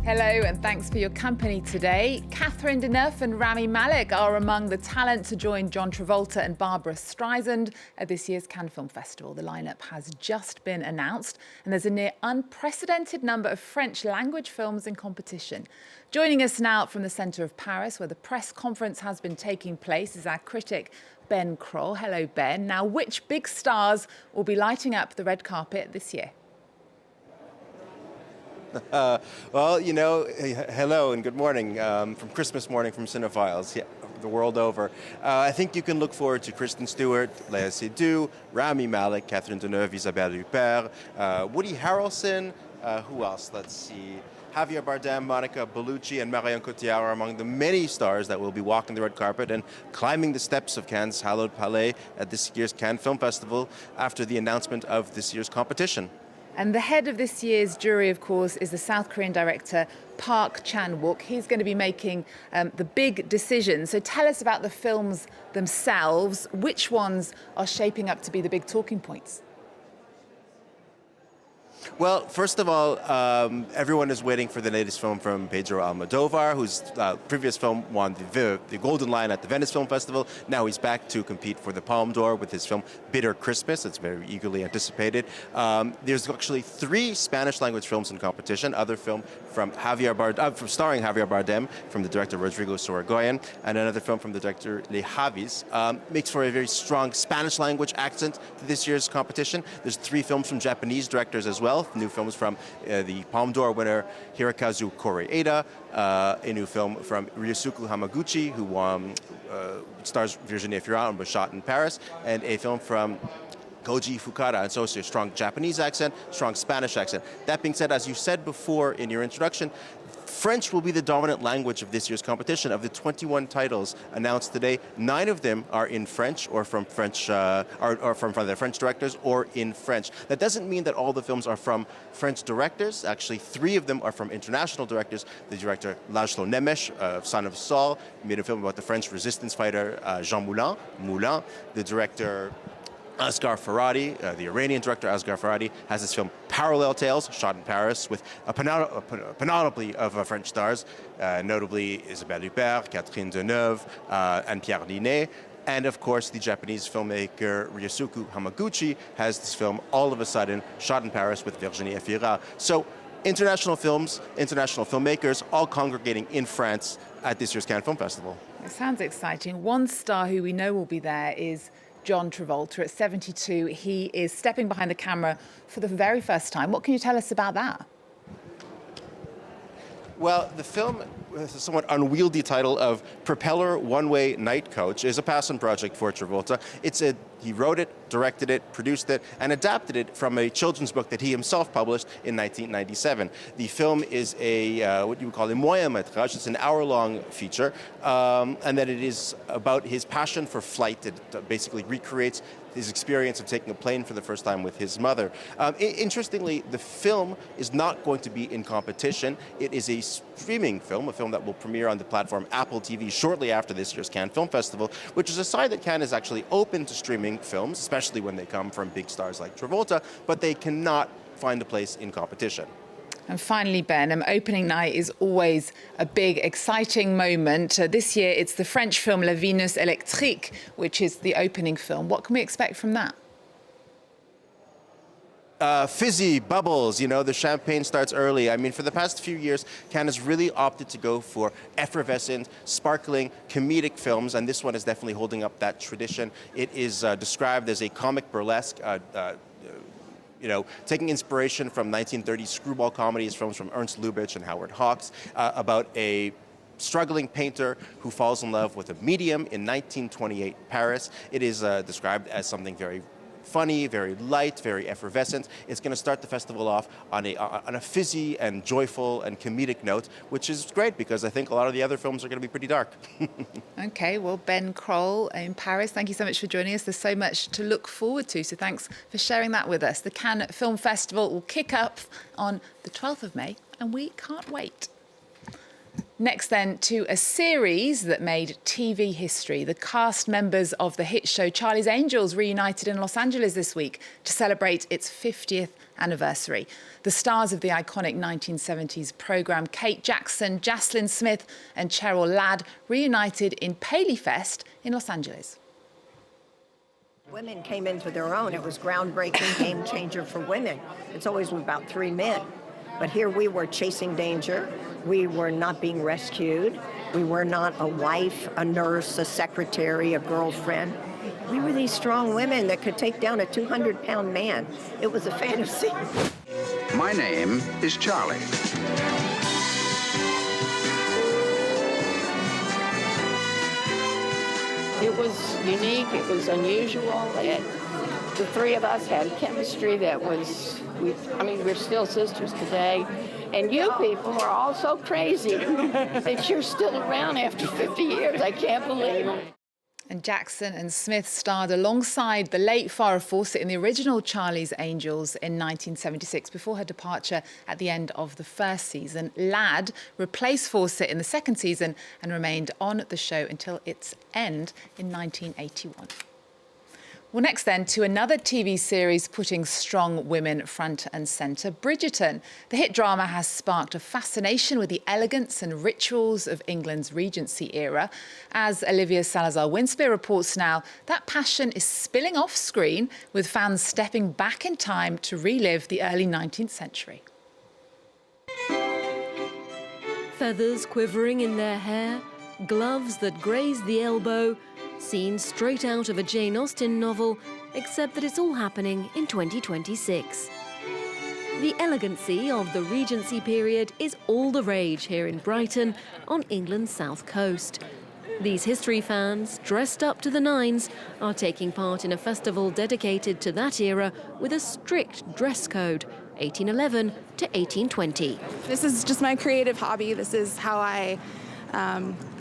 Hello and thanks for your company today. Catherine Deneuve and Rami Malek are among the talent to join John Travolta and Barbara Streisand at this year's Cannes Film Festival. The lineup has just been announced and there's a near unprecedented number of French language films in competition. Joining us now from the centre of Paris, where the press conference has been taking place, is our critic Ben Croll. Hello, Ben. Now, which big stars will be lighting up the red carpet this year? Well, you know, hello and good morning from Christmas morning from Cinephiles, the world over. I think you can look forward to Kristen Stewart, Léa Seydoux, Rami Malek, Catherine Deneuve, Isabelle Huppert, Woody Harrelson, who else? Let's see. Javier Bardem, Monica Bellucci, and Marion Cotillard are among the many stars that will be walking the red carpet and climbing the steps of Cannes' hallowed palais at this year's Cannes Film Festival after the announcement of this year's competition. And the head of this year's jury, of course, is the South Korean director Park Chan-wook. He's going to be making the big decisions. So tell us about the films themselves. Which ones are shaping up to be the big talking points? Well, first of all, everyone is waiting for the latest film from Pedro Almodóvar, whose previous film won the Golden Lion at the Venice Film Festival. Now he's back to compete for the Palme d'Or with his film Bitter Christmas. It's very eagerly anticipated. There's actually 3 Spanish-language films in competition. Other film from starring Javier Bardem, from the director Rodrigo Sorogoyen, and another film from the director Les Javis. Makes for a very strong Spanish-language accent to this year's competition. There's 3 films from Japanese directors as well. New films from the Palme d'Or winner Hirokazu Koreeda, a new film from Ryosuke Hamaguchi, who stars Virginie Fira and was shot in Paris, and a film from Koji Fukada, and so it's a strong Japanese accent, strong Spanish accent. That being said, as you said before in your introduction, French will be the dominant language of this year's competition. Of the 21 titles announced today, 9 of them are in French or from French, or from the French directors or in French. That doesn't mean that all the films are from French directors. Actually, 3 of them are from international directors. The director László Nemes, Son of Saul, made a film about the French resistance fighter Jean Moulin. The director Asghar Farhadi, the Iranian director Asghar Farhadi, has this film Parallel Tales, shot in Paris with a panoply of French stars, notably Isabelle Huppert, Catherine Deneuve, and Pierre Ninet. And of course, the Japanese filmmaker Ryosuke Hamaguchi has this film All of a Sudden, shot in Paris with Virginie Fira. So international films, international filmmakers, all congregating in France at this year's Cannes Film Festival. It sounds exciting. One star who we know will be there is John Travolta. At 72, he is stepping behind the camera for the very first time. What can you tell us about that? Well, the film, with the somewhat unwieldy title of Propeller One-Way Night Coach, is a passion project for Travolta. He wrote it, directed it, produced it, and adapted it from a children's book that he himself published in 1997. The film is what you would call a moyen métrage. It's an hour-long feature, and that it is about his passion for flight. It basically recreates his experience of taking a plane for the first time with his mother. Interestingly, the film is not going to be in competition. It is a streaming film, a film that will premiere on the platform Apple TV shortly after this year's Cannes Film Festival, which is a sign that Cannes is actually open to streaming films, especially when they come from big stars like Travolta, but they cannot find a place in competition. And finally, Ben, opening night is always a big, exciting moment. This year, it's the French film La Venus Électrique, which is the opening film. What can we expect from that? Fizzy, bubbles, you know, the champagne starts early. I mean, for the past few years, Cannes has really opted to go for effervescent, sparkling, comedic films, and this one is definitely holding up that tradition. It is described as a comic burlesque, taking inspiration from 1930s screwball comedies, films from Ernst Lubitsch and Howard Hawks, about a struggling painter who falls in love with a medium in 1928 Paris. It is described as something very funny, very light, very effervescent. It's going to start the festival off on a fizzy and joyful and comedic note, which is great because I think a lot of the other films are going to be pretty dark. Okay, well, Ben Croll in Paris, thank you so much for joining us. There's so much to look forward to, so thanks for sharing that with us. The Cannes Film Festival will kick up on the 12th of May, and we can't wait. Next then, to a series that made TV history. The cast members of the hit show Charlie's Angels reunited in Los Angeles this week to celebrate its 50th anniversary. The stars of the iconic 1970s programme, Kate Jackson, Jaslyn Smith and Cheryl Ladd, reunited in Paley Fest in Los Angeles. Women came into their own. It was groundbreaking, game changer for women. It's always about 3 men. But here we were chasing danger. We were not being rescued. We were not a wife, a nurse, a secretary, a girlfriend. We were these strong women that could take down a 200-pound man. It was a fantasy. My name is Charlie. It was unique, it was unusual. The three of us had chemistry that was, we're still sisters today. And you people are all so crazy that you're still around after 50 years. I can't believe it. And Jackson and Smith starred alongside the late Farrah Fawcett in the original Charlie's Angels in 1976 before her departure at the end of the first season. Ladd replaced Fawcett in the second season and remained on the show until its end in 1981. Well, next then, to another TV series putting strong women front and centre, Bridgerton. The hit drama has sparked a fascination with the elegance and rituals of England's Regency era. As Olivia Salazar-Winspear reports now, that passion is spilling off screen, with fans stepping back in time to relive the early 19th century. Feathers quivering in their hair, gloves that graze the elbow, scenes straight out of a Jane Austen novel, except that it's all happening in 2026. The elegancy of the Regency period is all the rage here in Brighton on England's south coast. These history fans, dressed up to the nines, are taking part in a festival dedicated to that era with a strict dress code, 1811 to 1820. This is just my creative hobby. This is how I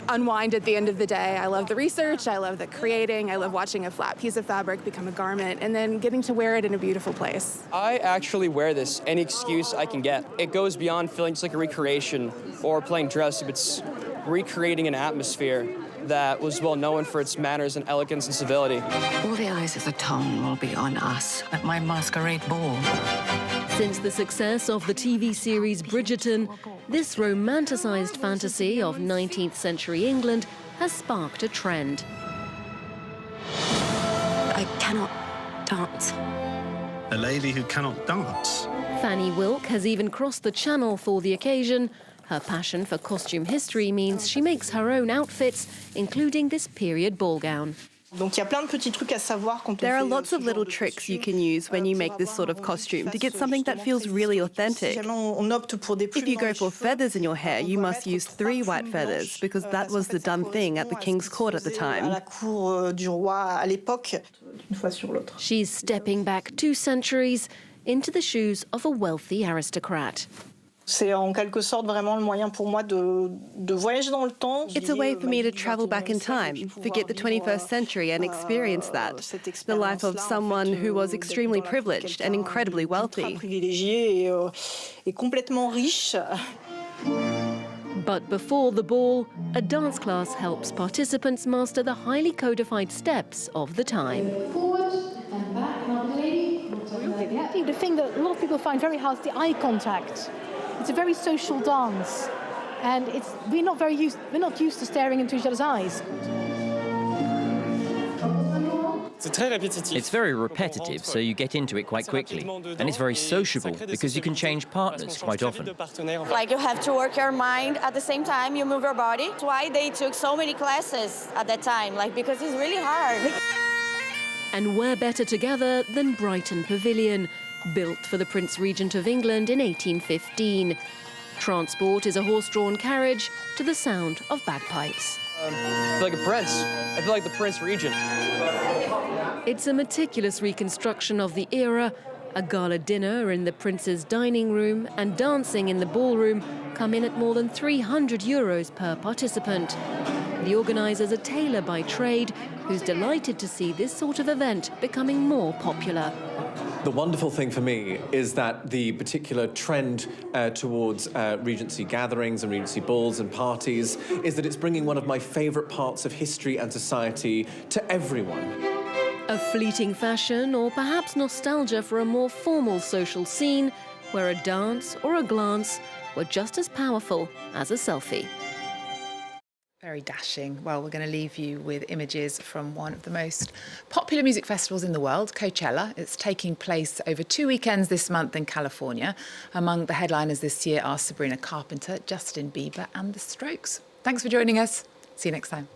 unwind at the end of the day. I love the research, I love the creating, I love watching a flat piece of fabric become a garment and then getting to wear it in a beautiful place. I actually wear this any excuse I can get. It goes beyond feeling just like a recreation or playing dress up. It's recreating an atmosphere that was well known for its manners and elegance and civility. All the eyes of the town will be on us at my masquerade ball. Since the success of the TV series Bridgerton, this romanticised fantasy of 19th century England has sparked a trend. I cannot dance. A lady who cannot dance. Fanny Wilk has even crossed the channel for the occasion. Her passion for costume history means she makes her own outfits, including this period ball gown. There are lots of little tricks you can use when you make this sort of costume to get something that feels really authentic. If you go for feathers in your hair, you must use 3 white feathers because that was the done thing at the king's court at the time. She's stepping back 2 centuries into the shoes of a wealthy aristocrat. It's a way for me to travel back in time, forget the 21st century and experience that. The life of someone who was extremely privileged and incredibly wealthy. But before the ball, a dance class helps participants master the highly codified steps of the time. Forward and back, lady. I think the thing that a lot of people find very hard is the eye contact. It's a very social dance, and we're not used to staring into each other's eyes. It's very repetitive, so you get into it quite quickly. And it's very sociable, because you can change partners quite often. Like, you have to work your mind at the same time you move your body. That's why they took so many classes at that time, because it's really hard. And where better together than Brighton Pavilion, built for the Prince Regent of England in 1815. Transport is a horse-drawn carriage to the sound of bagpipes. I feel like a prince. I feel like the Prince Regent. It's a meticulous reconstruction of the era. A gala dinner in the prince's dining room and dancing in the ballroom come in at more than €300 per participant. The organiser's a tailor by trade who's delighted to see this sort of event becoming more popular. The wonderful thing for me is that the particular trend towards Regency gatherings and Regency balls and parties is that it's bringing one of my favourite parts of history and society to everyone. A fleeting fashion or perhaps nostalgia for a more formal social scene where a dance or a glance were just as powerful as a selfie. Very dashing. Well, we're going to leave you with images from one of the most popular music festivals in the world, Coachella. It's taking place over 2 weekends this month in California. Among the headliners this year are Sabrina Carpenter, Justin Bieber and The Strokes. Thanks for joining us. See you next time.